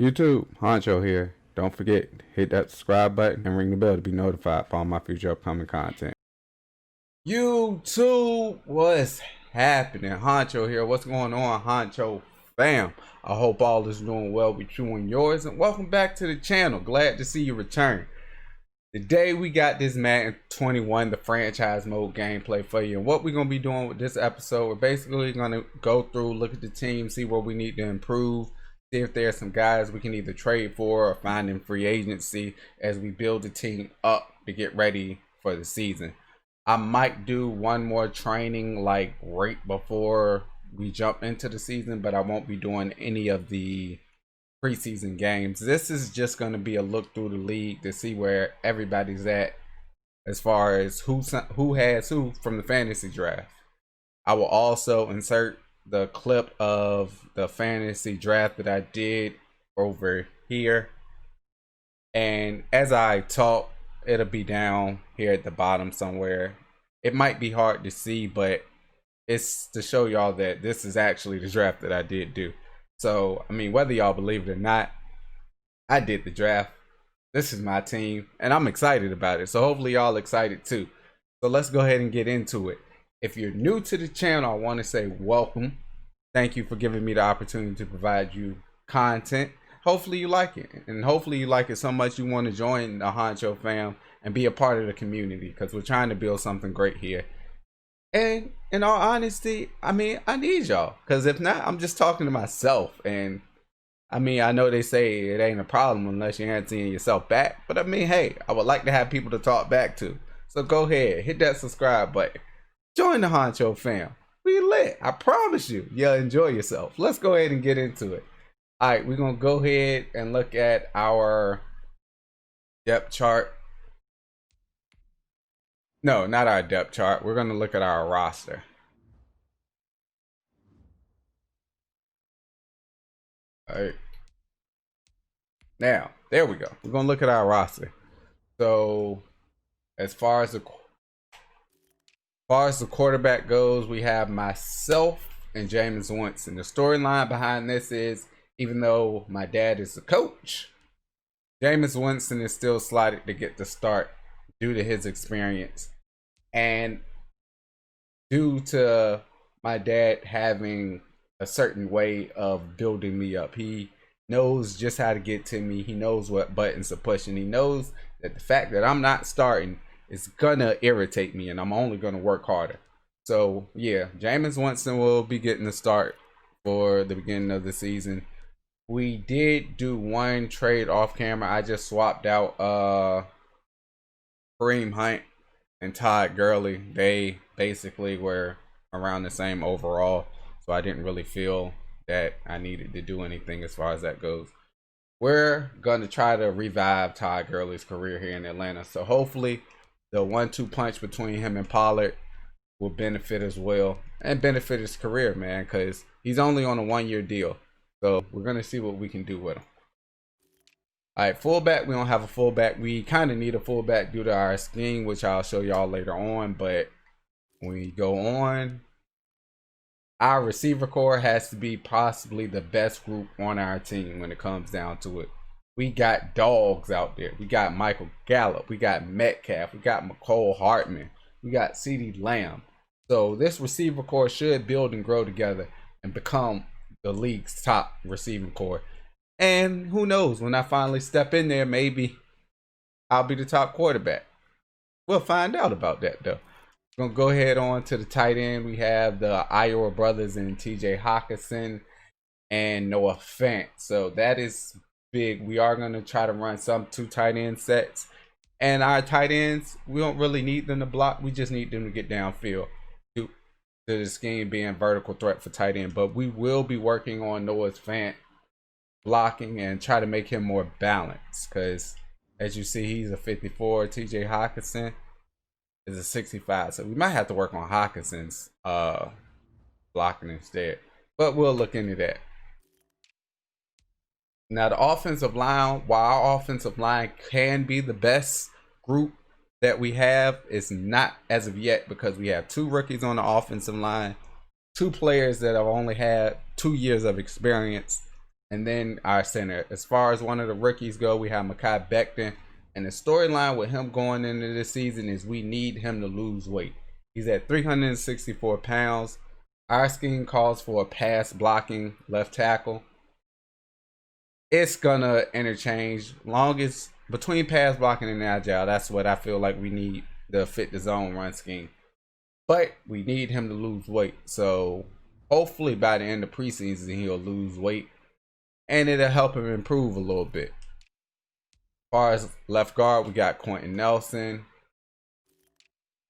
YouTube, Honcho here. Don't forget, hit that subscribe button and ring the bell to be notified for all my future upcoming content. YouTube, what's happening? Honcho here. What's going on, Honcho fam? I hope all is doing well with you and yours, and welcome back to the channel. Glad to see you return. Today we got this Madden 21, the franchise mode gameplay for you. And what we're going to be doing with this episode, we're basically going to go through, look at the team, see where we need to improve, see if there's some guys we can either trade for or find in free agency as we build the team up to get ready for the season. I might do one more training like right before we jump into the season, but I won't be doing any of the preseason games. This is just going to be a look through the league to see where everybody's at as far as who has who from the fantasy draft. I will also insert the clip of the fantasy draft that I did over here, and as I talk, it'll be down here at the bottom somewhere. It might be hard to see, but it's to show y'all that this is actually the draft that I did do. So, I mean, whether y'all believe it or not, I did the draft. This is my team, and I'm excited about it. So hopefully y'all excited too. So let's go ahead and get into it. If you're new to the channel, I want to say welcome. Thank you for giving me the opportunity to provide you content. Hopefully you like it, and hopefully you like it so much you want to join the Honcho fam and be a part of the community, because we're trying to build something great here. And in all honesty, I mean, I need y'all, because if not, I'm just talking to myself. And I mean, I know they say it ain't a problem unless you're answering yourself back, but I mean, hey, I would like to have people to talk back to. So go ahead, hit that subscribe button. Join the Honcho fam. We lit. I promise you, you'll enjoy yourself. Let's go ahead and get into it. All right, we're going to go ahead and look at our depth chart. No, not our depth chart. We're going to look at our roster. All right. Now, there we go. We're going to look at our roster. So, as far as the quarterback goes, we have myself and Jameis Winston. The storyline behind this is, even though my dad is the coach, Jameis Winston is still slotted to get the start due to his experience. And due to my dad having a certain way of building me up, he knows just how to get to me. He knows what buttons to push, and he knows that the fact that I'm not starting is gonna irritate me, and I'm only gonna work harder. So yeah, Jameis Winston will be getting the start for the beginning of the season. We did do one trade off camera. I just swapped out Kareem Hunt and Todd Gurley. They basically were around the same overall, so I didn't really feel that I needed to do anything as far as that goes. We're going to try to revive Todd Gurley's career here in Atlanta, so hopefully the 1-2 punch between him and Pollard will benefit as well, and benefit his career, man, because he's only on a 1-year deal. So we're going to see what we can do with him. All right, fullback, we don't have a fullback. We kind of need a fullback due to our scheme, which I'll show y'all later on. But when we go on, our receiver core has to be possibly the best group on our team when it comes down to it. We got dogs out there. We got Michael Gallup. We got Metcalf. We got McCole Hartman. We got CeeDee Lamb. So this receiver core should build and grow together and become the league's top receiving core. And who knows, when I finally step in there, maybe I'll be the top quarterback. We'll find out about that though. We're gonna go ahead on to the tight end. We have the Iowa brothers and TJ Hawkinson and Noah Fant. So that is big. We are gonna try to run some 2 tight end sets. And our tight ends, we don't really need them to block. We just need them to get downfield. To the scheme being vertical threat for tight end. But we will be working on Noah Fant blocking and try to make him more balanced, because as you see, he's a 54. TJ Hawkinson is a 65, so we might have to work on Hawkinson's blocking instead, but we'll look into that. Now the offensive line, while our offensive line can be the best group that we have, is not as of yet, because we have 2 rookies on the offensive line, 2 players that have only had 2 years of experience, And then our center. As far as one of the rookies go, we have Mekhi Becton. And the storyline with him going into this season is we need him to lose weight. He's at 364 pounds. Our scheme calls for a pass blocking left tackle. It's gonna interchange longest between pass blocking and agile. That's what I feel like we need to fit the zone run scheme. But we need him to lose weight. So hopefully by the end of preseason he'll lose weight and it'll help him improve a little bit. As far as left guard, we got Quentin Nelson.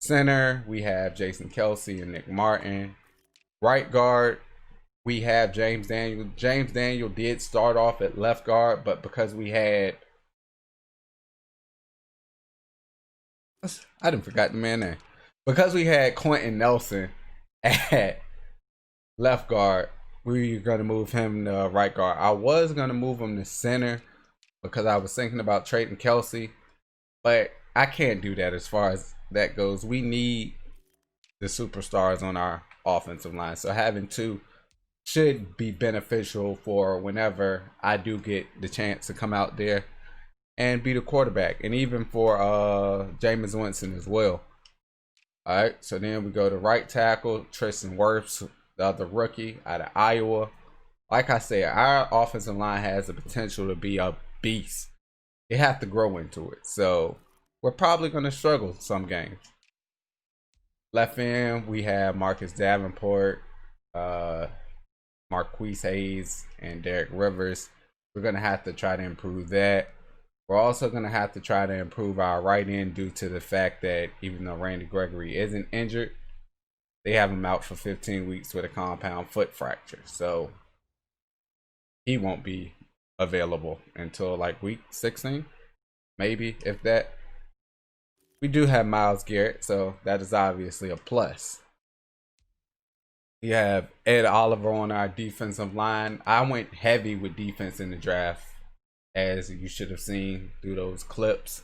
Center, we have Jason Kelsey and Nick Martin. Right guard, we have James Daniel. James Daniel did start off at left guard, but because we had, I didn't forget the man's name. Because we had Quentin Nelson at left guard, we were going to move him to right guard. I was going to move him to center because I was thinking about trading Kelsey, but I can't do that as far as that goes. We need the superstars on our offensive line, so having two should be beneficial for whenever I do get the chance to come out there and be the quarterback, and even for Jameis Winston as well. All right, so then we go to right tackle, Tristan Wirfs, the other rookie out of Iowa. Like I said, our offensive line has the potential to be a beast. You have to grow into it. So we're probably going to struggle some games. Left end, we have Marcus Davenport, Marquise Hayes, and Derek Rivers. We're going to have to try to improve that. We're also going to have to try to improve our right end due to the fact that even though Randy Gregory isn't injured, they have him out for 15 weeks with a compound foot fracture. So he won't be available until like week 16, maybe, if that. We do have Myles Garrett, so that is obviously a plus. We have Ed Oliver on our defensive line. I went heavy with defense in the draft, as you should have seen through those clips.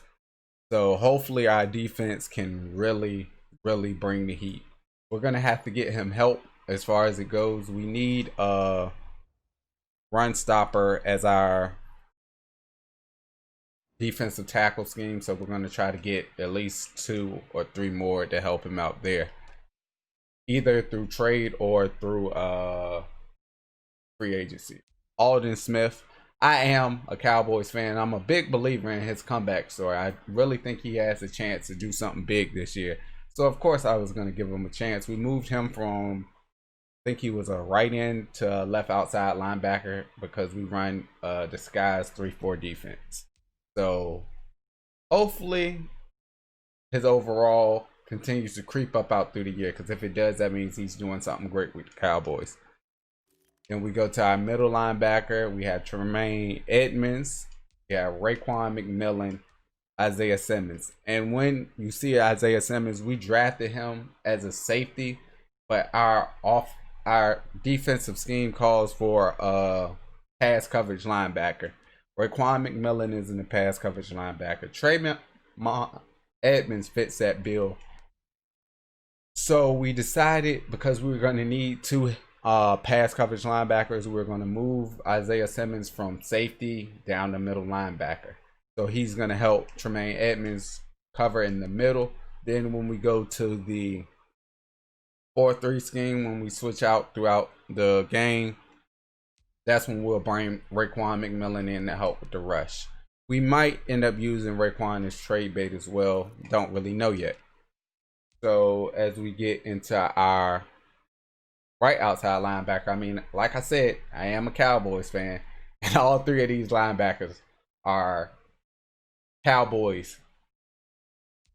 So hopefully our defense can really bring the heat. We're going to have to get him help as far as it goes. We need a run stopper as our defensive tackle scheme. So we're going to try to get at least 2 or 3 more to help him out there, either through trade or through free agency. Alden Smith. I am a Cowboys fan. I'm a big believer in his comeback story. I really think he has a chance to do something big this year. So, of course, I was going to give him a chance. We moved him from, I think he was a right end to left outside linebacker because we run disguised 3-4 defense. So, hopefully, his overall continues to creep up out through the year, because if it does, that means he's doing something great with the Cowboys. Then we go to our middle linebacker. We have Tremaine Edmonds. We have Raekwon McMillan, Isaiah Simmons. And when you see Isaiah Simmons, we drafted him as a safety, but our defensive scheme calls for a pass coverage linebacker. Raekwon McMillan is in the pass coverage linebacker. Tremaine Edmonds fits that bill. So we decided, because we were going to need 2 pass coverage linebackers, we're going to move Isaiah Simmons from safety down to middle linebacker. So he's going to help Tremaine Edmonds cover in the middle. Then when we go to the 4-3 scheme, when we switch out throughout the game, that's when we'll bring Raekwon McMillan in to help with the rush. We might end up using Raekwon as trade bait as well. Don't really know yet. So as we get into our right outside linebacker, I mean, like I said, I am a Cowboys fan, and all 3 of these linebackers are Cowboys.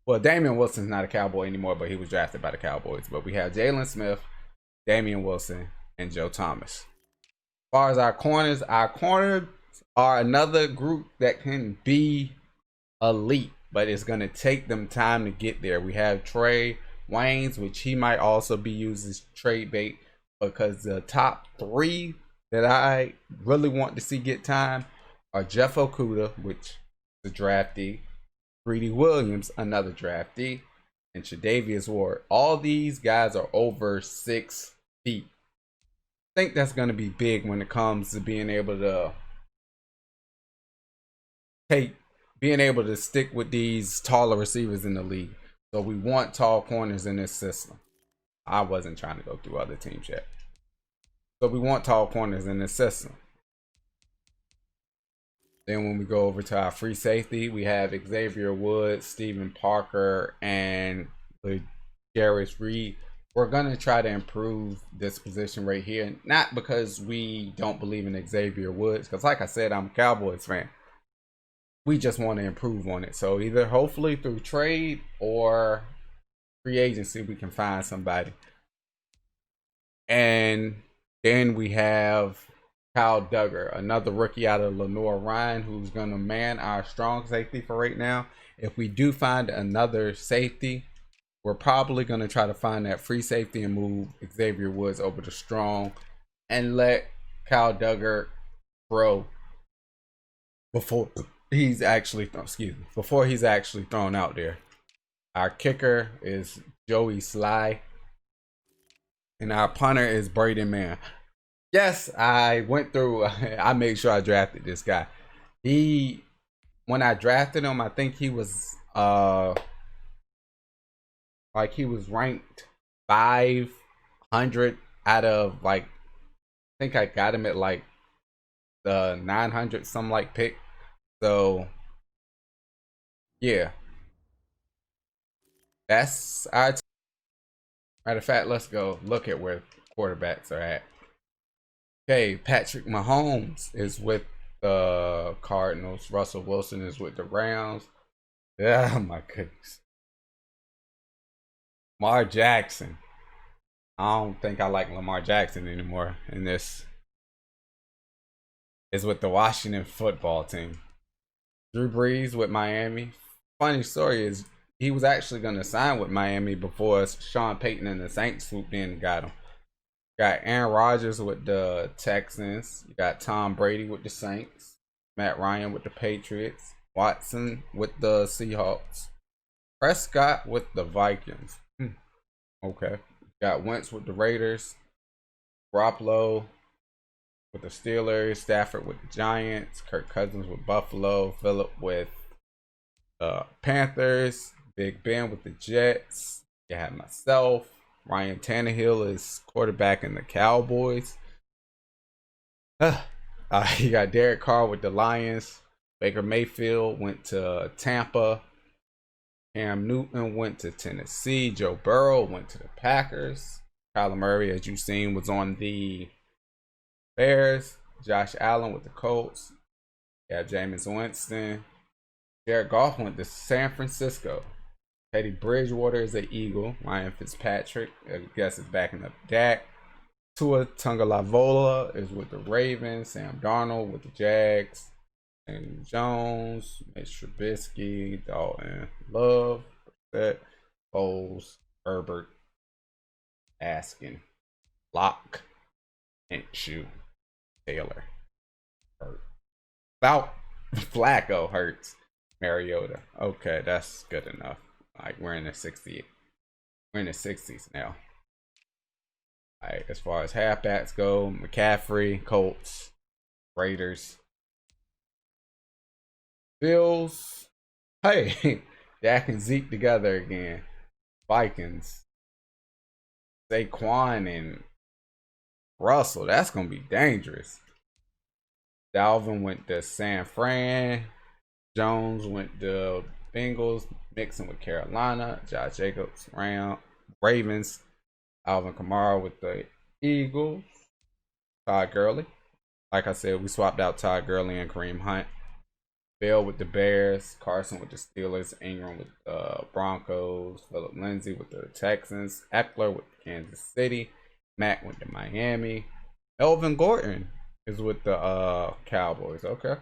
Well, Damian Wilson's not a Cowboy anymore, but he was drafted by the Cowboys. But we have Jalen Smith, Damian Wilson, and Joe Thomas. As far as our corners are another group that can be elite, but it's going to take them time to get there. We have Trey Waynes, which he might also be used as trade bait, because the top 3 that I really want to see get time are Jeff Okudah, which is a draftee, Greedy Williams, another draftee, and Tre'Davious Ward. All these guys are over 6 feet. think that's going to be big when it comes to being able to being able to stick with these taller receivers in the league. So we want tall corners in this system. I wasn't trying to go through other teams yet. So we want tall corners in this system. Then when we go over to our free safety, we have Xavier Woods, Stephen Parker, and Jarvis Reed. We're going to try to improve this position right here. Not because we don't believe in Xavier Woods, because like I said, I'm a Cowboys fan. We just want to improve on it. So either hopefully through trade or free agency, we can find somebody. And then we have Kyle Duggar, another rookie out of Lenore Ryan, who's going to man our strong safety for right now. If we do find another safety, we're probably going to try to find that free safety and move Xavier Woods over to strong and let Kyle Duggar grow before he's actually thrown out there. Our kicker is Joey Sly, and our punter is Braden Mann. Yes, I went through. I made sure I drafted this guy. When I drafted him, I think he was he was ranked 500 out of I think I got him at like the 900 some pick. So yeah, that's our team. Matter of fact, let's go look at where quarterbacks are at. Okay, Patrick Mahomes is with the Cardinals. Russell Wilson is with the Rams. Oh my goodness. Lamar Jackson. I don't think I like Lamar Jackson anymore. And this is with the Washington football team. Drew Brees with Miami. Funny story is he was actually going to sign with Miami before Sean Payton and the Saints swooped in and got him. Got Aaron Rodgers with the Texans. You got Tom Brady with the Saints. Matt Ryan with the Patriots. Watson with the Seahawks. Prescott with the Vikings. Okay. Got Wentz with the Raiders. Garoppolo with the Steelers. Stafford with the Giants. Kirk Cousins with Buffalo. Phillip with the Panthers. Big Ben with the Jets. You have myself. Ryan Tannehill is quarterback in the Cowboys. You got Derek Carr with the Lions. Baker Mayfield went to Tampa. Cam Newton went to Tennessee. Joe Burrow went to the Packers. Kyler Murray, as you've seen, was on the Bears. Josh Allen with the Colts. You have Jameis Winston. Jared Goff went to San Francisco. Teddy Bridgewater is an Eagle. Ryan Fitzpatrick, I guess, is backing up Dak. Tua Tagovailoa is with the Ravens. Sam Darnold with the Jags. And Jones, Mitch Trubisky, Dalton Love, Brissett, Bowles, Herbert, Askin, Locke, Minshew, Taylor, Hurt. Flacco, Hurts, Mariota. Okay, that's good enough. We're in the 60s. We're in the 60s now. Alright, as far as halfbacks go, McCaffrey, Colts, Raiders, Bills. Hey, Dak and Zeke together again. Vikings. Saquon and Russell. That's gonna be dangerous. Dalvin went to San Fran. Jones went to Bengals. Mixon with Carolina. Josh Jacobs, Ravens. Alvin Kamara with the Eagles. Todd Gurley. Like I said, we swapped out Todd Gurley and Kareem Hunt. Bell with the Bears. Carson with the Steelers. Ingram with the Broncos. Phillip Lindsay with the Texans. Eckler with Kansas City. Mack went to Miami. Elvin Gordon is with the Cowboys. Okay.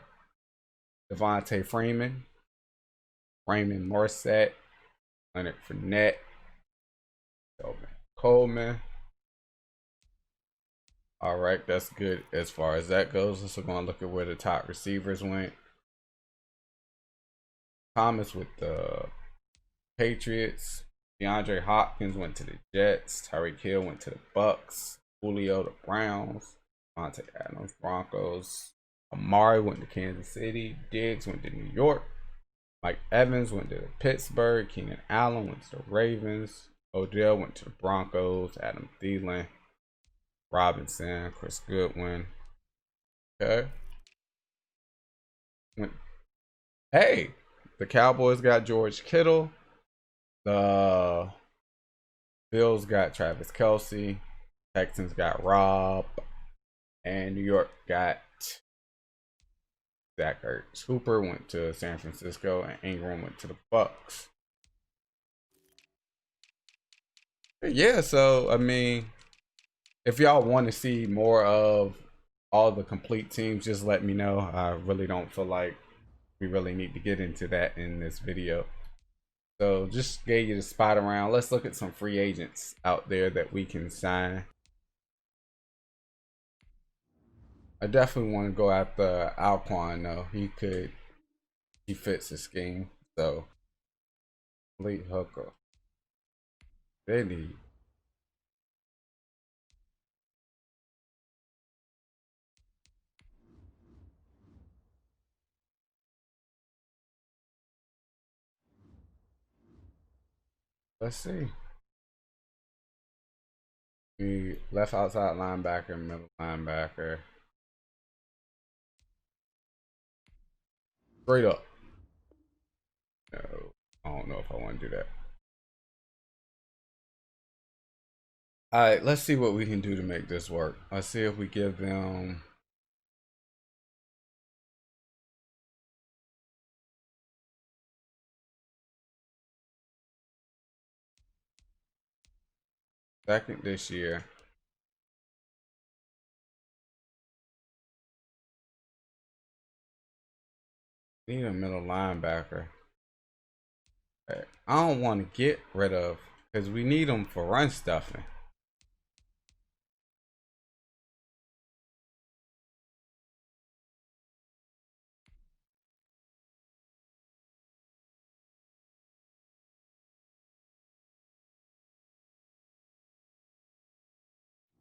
Devontae Freeman. Raymond Morset. Leonard Fournette. Elvin Coleman. All right, that's good as far as that goes. So we're going to look at where the top receivers went. Thomas with the Patriots. DeAndre Hopkins went to the Jets. Tyreek Hill went to the Bucks. Julio to Browns. Monte Adams, Broncos. Amari went to Kansas City. Diggs went to New York. Mike Evans went to Pittsburgh. Keenan Allen went to the Ravens. Odell went to the Broncos. Adam Thielen. Robinson. Chris Goodwin. Okay. Hey, the Cowboys got George Kittle. The Bills got Travis Kelce. Texans got Rob. And New York got Zach Ertz. Hooper went to San Francisco, and Ingram went to the Bucks. Yeah, so I mean, if y'all want to see more of all the complete teams, just let me know. I really don't feel like we really need to get into that in this video. So just gave you the spot around. Let's look at some free agents out there that we can sign. I definitely want to go after Alquan though. He fits the scheme. So Elite Hooker. They need. Let's see. We left outside linebacker, middle linebacker. Straight up. No, I don't know if I want to do that. Alright, let's see what we can do to make this work. Let's see if we give them second this year. Need a middle linebacker. Okay. I don't want to get rid of because we need them for run stuffing.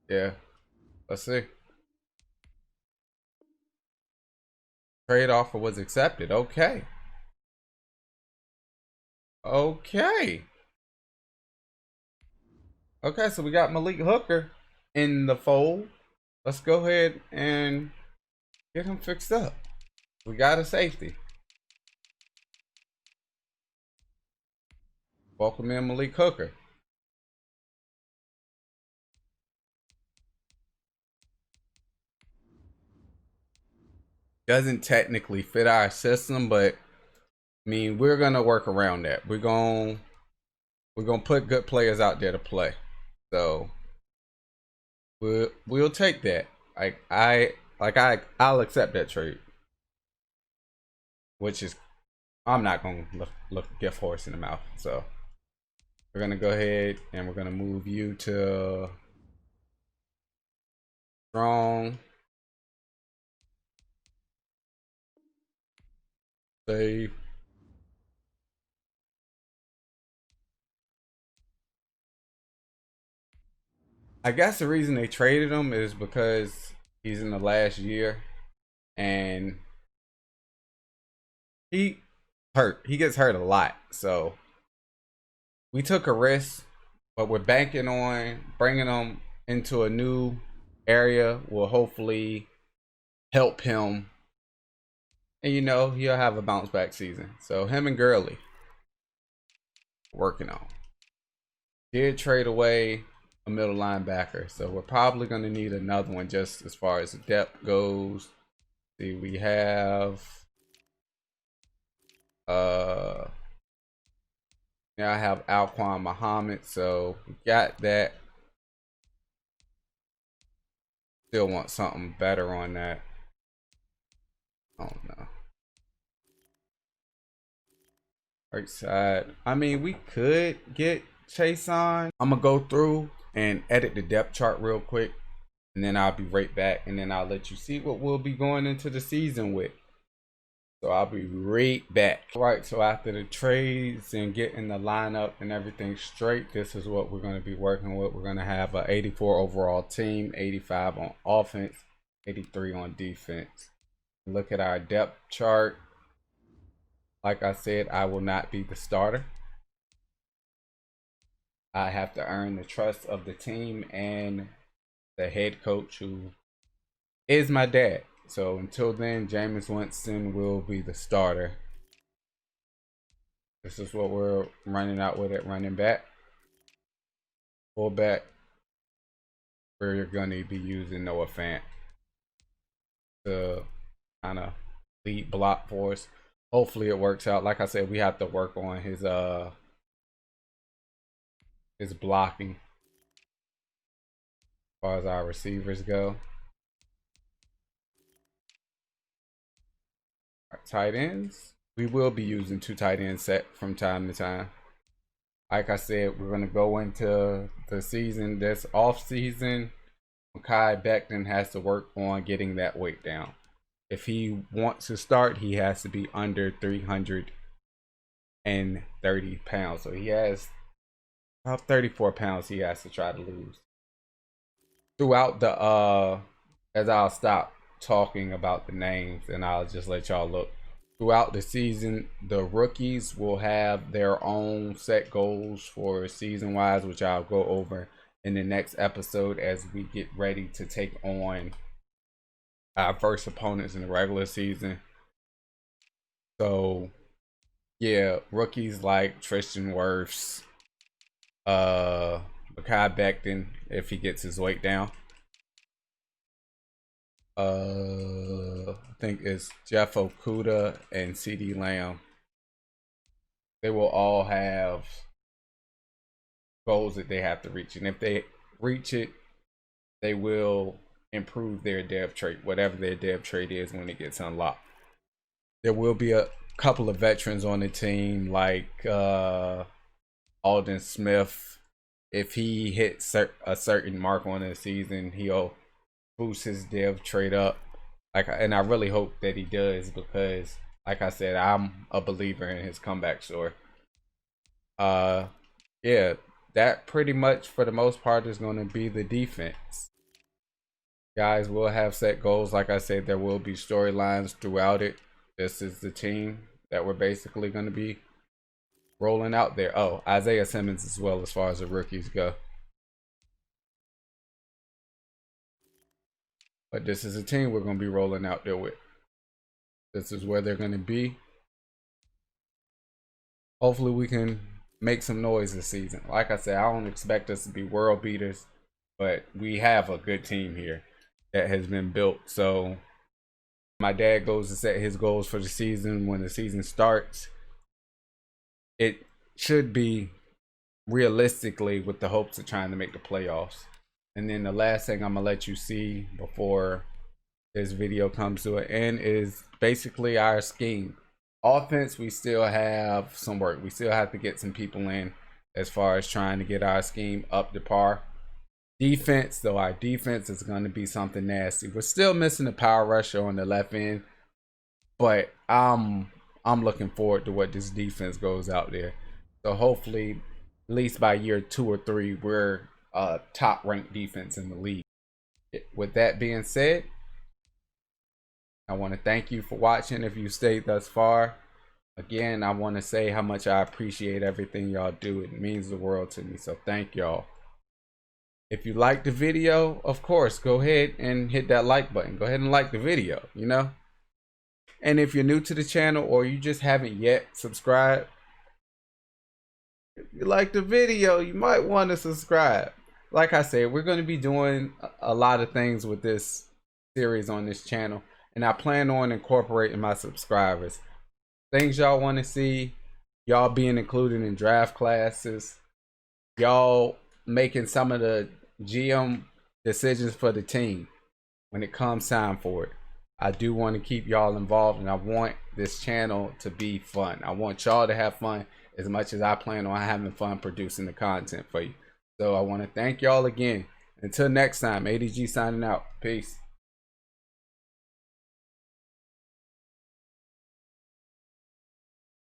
Yeah, let's see. Trade offer was accepted. Okay. Okay. Okay, so we got Malik Hooker in the fold. Let's go ahead and get him fixed up. We got a safety. Welcome in Malik Hooker. Doesn't technically fit our system, but I mean, we're gonna work around that. We're gonna put good players out there to play. So we'll take that. I'll accept that trade. Which is I'm not gonna look gift horse in the mouth. So we're gonna go ahead and we're gonna move you to strong. Save. I guess the reason they traded him is because he's in the last year and he hurt. He gets hurt a lot. So we took a risk, but we're banking on bringing him into a new area will hopefully help him. And you know, he'll have a bounce back season. So him and Gurley working on. Did trade away a middle linebacker. So we're probably going to need another one just as far as the depth goes. See, we have now I have Alquan Muhammad, so we got that. Still want something better on that. I don't know. Right side. I mean, we could get Chase on. I'm gonna go through and edit the depth chart real quick, and then I'll be right back, and then I'll let you see what we'll be going into the season with. So I'll be right back. All right, so after the trades and getting the lineup and everything straight, this is what we're going to be working with. We're going to have an 84 overall team, 85 on offense, 83 on defense. Look at our depth chart. Like I said, I will not be the starter. I have to earn the trust of the team and the head coach, who is my dad. So until then, Jameis Winston will be the starter. This is what we're running out with at running back. Fullback, we're going to be using Noah Fant to kind of lead block for us. Hopefully it works out. Like I said, we have to work on his blocking as far as our receivers go. Our tight ends, we will be using 2 tight end set from time to time. Like I said, we're going to go into the season, this off season, Mekhi Becton has to work on getting that weight down. If he wants to start, he has to be under 330 pounds. So he has about 34 pounds he has to try to lose. Throughout the as I'll stop talking about the names and I'll just let y'all look. Throughout the season, the rookies will have their own set goals for season wise, which I'll go over in the next episode as we get ready to take on our first opponents in the regular season. So yeah, rookies like Tristan Wirfs, Mekhi Becton, if he gets his weight down. I think it's Jeff Okuda and CeeDee Lamb. They will all have goals that they have to reach, and if they reach it, they will improve their dev trait, whatever their dev trait is, when it gets unlocked. There will be a couple of veterans on the team, like Aldon Smith. If he hits a certain mark on the season, he'll boost his dev trait up. And I really hope that he does, because like I said, I'm a believer in his comeback story. Yeah, that pretty much for the most part is going to be the defense. Guys will have set goals. Like I said, there will be storylines throughout it. This is the team that we're basically going to be rolling out there. Oh, Isaiah Simmons as well, as far as the rookies go. But this is a team we're going to be rolling out there with. This is where they're going to be. Hopefully we can make some noise this season. Like I said, I don't expect us to be world beaters, but we have a good team here that has been built. So my dad goes to set his goals for the season. When the season starts, it should be realistically with the hopes of trying to make the playoffs. And then the last thing I'm gonna let you see before this video comes to an end is basically our scheme. Offense, we still have some work. We still have to get some people in as far as trying to get our scheme up to par. Defense, though, our defense is going to be something nasty. We're still missing a power rusher on the left end, but I'm looking forward to what this defense goes out there. So hopefully, at least by year 2 or 3, we're a top-ranked defense in the league. With that being said, I want to thank you for watching if you stayed thus far. Again, I want to say how much I appreciate everything y'all do. It means the world to me, so thank y'all. If you liked the video, of course, go ahead and hit that like button. Go ahead and like the video, you know? And if you're new to the channel or you just haven't yet subscribed, if you like the video, you might want to subscribe. Like I said, we're going to be doing a lot of things with this series on this channel, and I plan on incorporating my subscribers. Things y'all want to see, y'all being included in draft classes, y'all making some of the GM decisions for the team when it comes time for it. I do want to keep y'all involved, and I want this channel to be fun. I want y'all to have fun as much as I plan on having fun producing the content for you. So I want to thank y'all again. Until next time, ADG signing out. Peace.